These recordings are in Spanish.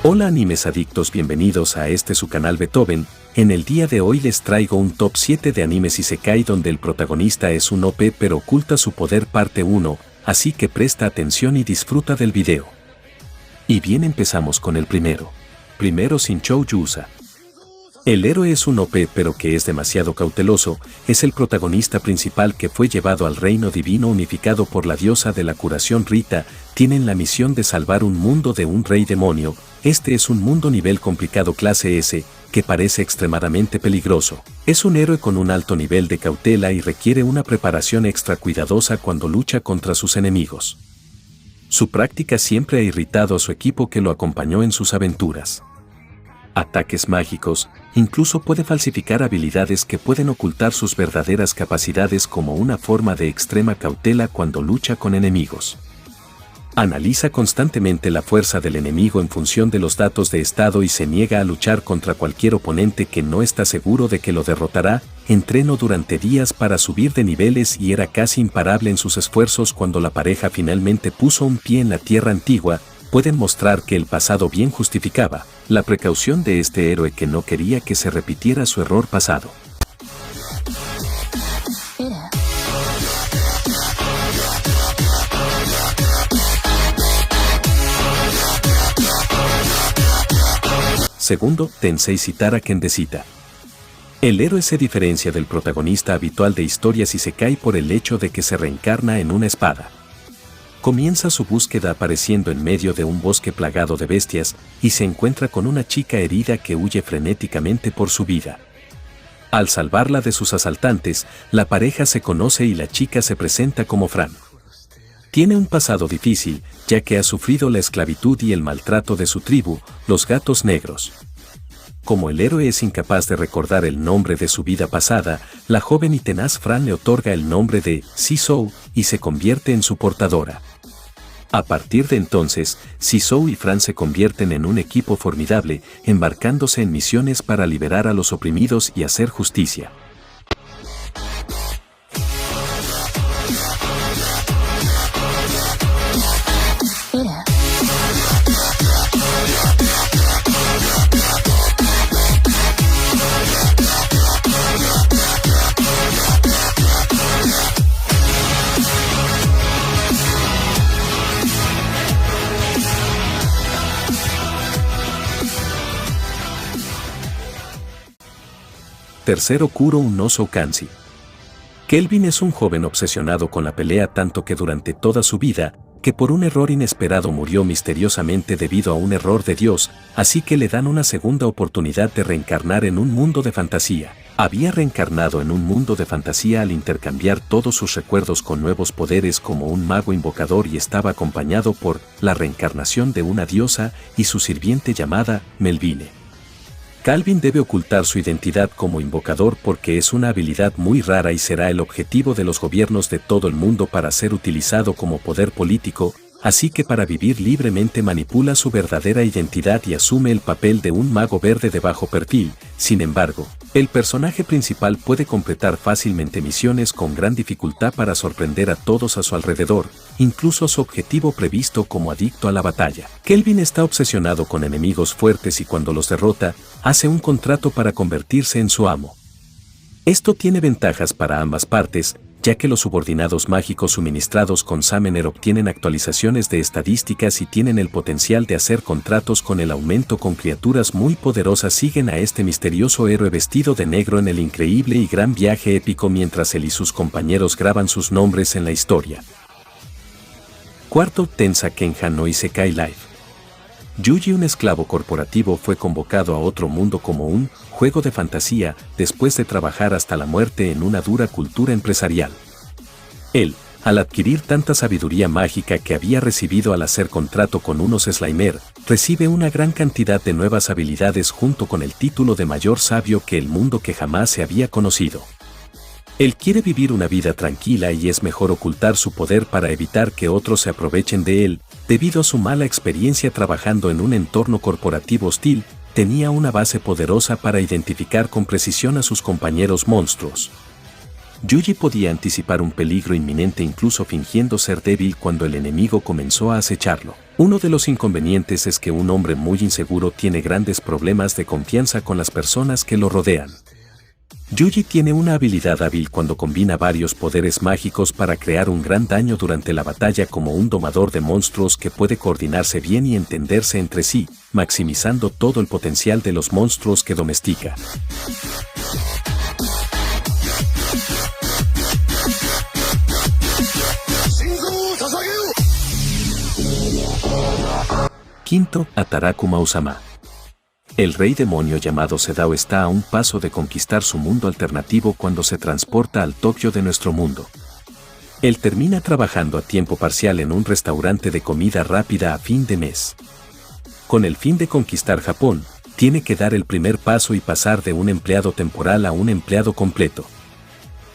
Hola animes adictos, bienvenidos a su canal Beethoven. En el día de hoy les traigo un top 7 de animes isekai donde el protagonista es un OP pero oculta su poder parte 1, así que presta atención y disfruta del video. Y bien, empezamos con el primero. Primero, Shinchou Yusa. El héroe es un OP pero que es demasiado cauteloso, es el protagonista principal que fue llevado al reino divino unificado por la diosa de la curación Rita. Tienen la misión de salvar un mundo de un rey demonio. Este es un mundo nivel complicado clase S, que parece extremadamente peligroso. Es un héroe con un alto nivel de cautela y requiere una preparación extra cuidadosa cuando lucha contra sus enemigos. Su práctica siempre ha irritado a su equipo que lo acompañó en sus aventuras. Ataques mágicos, incluso puede falsificar habilidades que pueden ocultar sus verdaderas capacidades como una forma de extrema cautela cuando lucha con enemigos. Analiza constantemente la fuerza del enemigo en función de los datos de estado y se niega a luchar contra cualquier oponente que no está seguro de que lo derrotará. Entrenó durante días para subir de niveles y era casi imparable en sus esfuerzos cuando la pareja finalmente puso un pie en la tierra antigua. Pueden mostrar que el pasado bien justificaba la precaución de este héroe que no quería que se repitiera su error pasado. Segundo, Tensei Shitara Kendeshita. El héroe se diferencia del protagonista habitual de historias isekai por el hecho de que se reencarna en una espada. Comienza su búsqueda apareciendo en medio de un bosque plagado de bestias y se encuentra con una chica herida que huye frenéticamente por su vida. Al salvarla de sus asaltantes, la pareja se conoce y la chica se presenta como Fran. Tiene un pasado difícil, ya que ha sufrido la esclavitud y el maltrato de su tribu, los gatos negros. Como el héroe es incapaz de recordar el nombre de su vida pasada, la joven y tenaz Fran le otorga el nombre de Shizou y se convierte en su portadora. A partir de entonces, Shizou y Fran se convierten en un equipo formidable, embarcándose en misiones para liberar a los oprimidos y hacer justicia. Tercero, Kuro no Kanshi. Kelvin es un joven obsesionado con la pelea tanto que durante toda su vida, que por un error inesperado murió misteriosamente debido a un error de Dios, así que le dan una segunda oportunidad de reencarnar en un mundo de fantasía. Había reencarnado en un mundo de fantasía al intercambiar todos sus recuerdos con nuevos poderes como un mago invocador y estaba acompañado por la reencarnación de una diosa y su sirviente llamada Melvine. Calvin debe ocultar su identidad como invocador porque es una habilidad muy rara y será el objetivo de los gobiernos de todo el mundo para ser utilizado como poder político, así que para vivir libremente manipula su verdadera identidad y asume el papel de un mago verde de bajo perfil. Sin embargo, el personaje principal puede completar fácilmente misiones con gran dificultad para sorprender a todos a su alrededor, incluso a su objetivo previsto como adicto a la batalla. Kelvin está obsesionado con enemigos fuertes y cuando los derrota, hace un contrato para convertirse en su amo. Esto tiene ventajas para ambas partes, ya que los subordinados mágicos suministrados con Summoner obtienen actualizaciones de estadísticas y tienen el potencial de hacer contratos con el aumento con criaturas muy poderosas. Siguen a este misterioso héroe vestido de negro en el increíble y gran viaje épico mientras él y sus compañeros graban sus nombres en la historia. Cuarto, Tensa Kenja no Isekai Life. Yuji, un esclavo corporativo, fue convocado a otro mundo como un juego de fantasía después de trabajar hasta la muerte en una dura cultura empresarial. Él, al adquirir tanta sabiduría mágica que había recibido al hacer contrato con unos Slimer, recibe una gran cantidad de nuevas habilidades junto con el título de mayor sabio que el mundo que jamás se había conocido. Él quiere vivir una vida tranquila y es mejor ocultar su poder para evitar que otros se aprovechen de él. Debido a su mala experiencia trabajando en un entorno corporativo hostil, tenía una base poderosa para identificar con precisión a sus compañeros monstruos. Yuji podía anticipar un peligro inminente incluso fingiendo ser débil cuando el enemigo comenzó a acecharlo. Uno de los inconvenientes es que un hombre muy inseguro tiene grandes problemas de confianza con las personas que lo rodean. Yuji tiene una habilidad hábil cuando combina varios poderes mágicos para crear un gran daño durante la batalla, como un domador de monstruos que puede coordinarse bien y entenderse entre sí, maximizando todo el potencial de los monstruos que domestica. Quinto, Atarakuma Usama. El rey demonio llamado Sedao está a un paso de conquistar su mundo alternativo cuando se transporta al Tokio de nuestro mundo. Él termina trabajando a tiempo parcial en un restaurante de comida rápida a fin de mes. Con el fin de conquistar Japón, tiene que dar el primer paso y pasar de un empleado temporal a un empleado completo.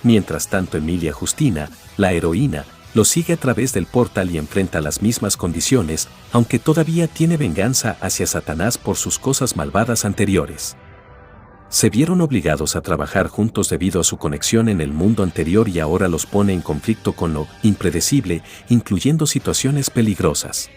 Mientras tanto, Emilia Justina, la heroína, lo sigue a través del portal y enfrenta las mismas condiciones, aunque todavía tiene venganza hacia Satanás por sus cosas malvadas anteriores. Se vieron obligados a trabajar juntos debido a su conexión en el mundo anterior y ahora los pone en conflicto con lo impredecible, incluyendo situaciones peligrosas.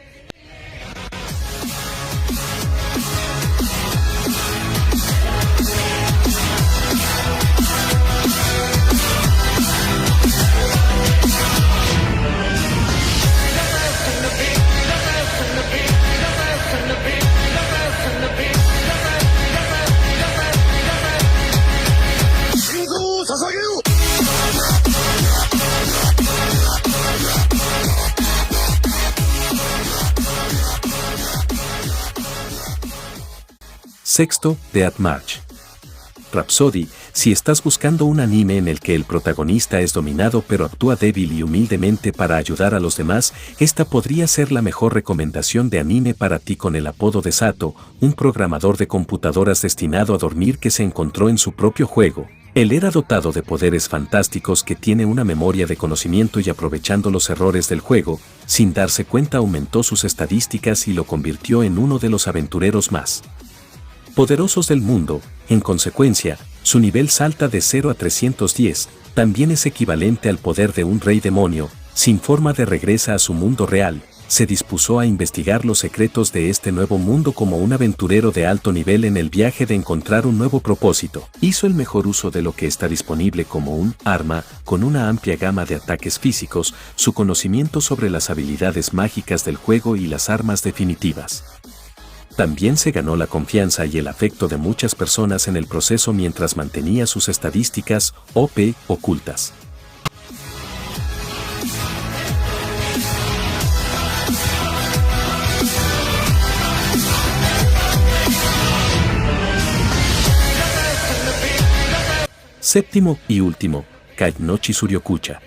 Sexto, Death March. Rhapsody. Si estás buscando un anime en el que el protagonista es dominado pero actúa débil y humildemente para ayudar a los demás, esta podría ser la mejor recomendación de anime para ti. Con el apodo de Sato, un programador de computadoras destinado a dormir que se encontró en su propio juego. Él era dotado de poderes fantásticos, que tiene una memoria de conocimiento y, aprovechando los errores del juego, sin darse cuenta aumentó sus estadísticas y lo convirtió en uno de los aventureros más poderosos del mundo. En consecuencia, su nivel salta de 0 a 310, también es equivalente al poder de un rey demonio. Sin forma de regresa a su mundo real, se dispuso a investigar los secretos de este nuevo mundo como un aventurero de alto nivel en el viaje de encontrar un nuevo propósito. Hizo el mejor uso de lo que está disponible como un arma, con una amplia gama de ataques físicos, su conocimiento sobre las habilidades mágicas del juego y las armas definitivas. También se ganó la confianza y el afecto de muchas personas en el proceso mientras mantenía sus estadísticas OP ocultas. Séptimo y último, Kainochi Suryokucha.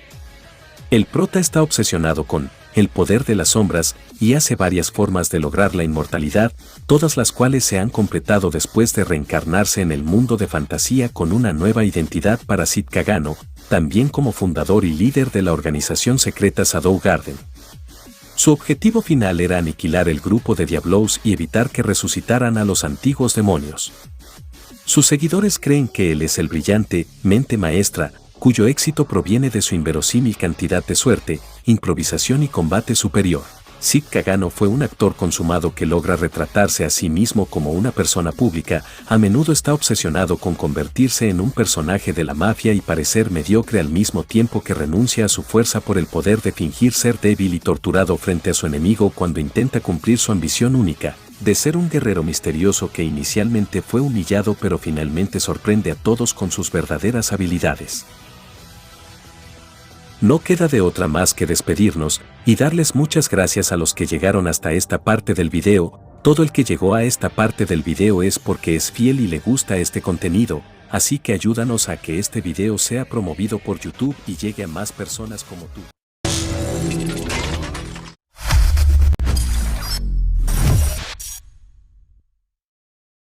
El prota está obsesionado con el poder de las sombras y hace varias formas de lograr la inmortalidad, todas las cuales se han completado después de reencarnarse en el mundo de fantasía con una nueva identidad para Sid Kagano, también como fundador y líder de la organización secreta Shadow Garden. Su objetivo final era aniquilar el grupo de Diablos y evitar que resucitaran a los antiguos demonios. Sus seguidores creen que él es el brillante mente maestra, cuyo éxito proviene de su inverosímil cantidad de suerte, improvisación y combate superior. Sid Kagano fue un actor consumado que logra retratarse a sí mismo como una persona pública. A menudo está obsesionado con convertirse en un personaje de la mafia y parecer mediocre al mismo tiempo que renuncia a su fuerza por el poder de fingir ser débil y torturado frente a su enemigo cuando intenta cumplir su ambición única, de ser un guerrero misterioso que inicialmente fue humillado pero finalmente sorprende a todos con sus verdaderas habilidades. No queda de otra más que despedirnos y darles muchas gracias a los que llegaron hasta esta parte del video. Todo el que llegó a esta parte del video es porque es fiel y le gusta este contenido, así que ayúdanos a que este video sea promovido por YouTube y llegue a más personas como tú.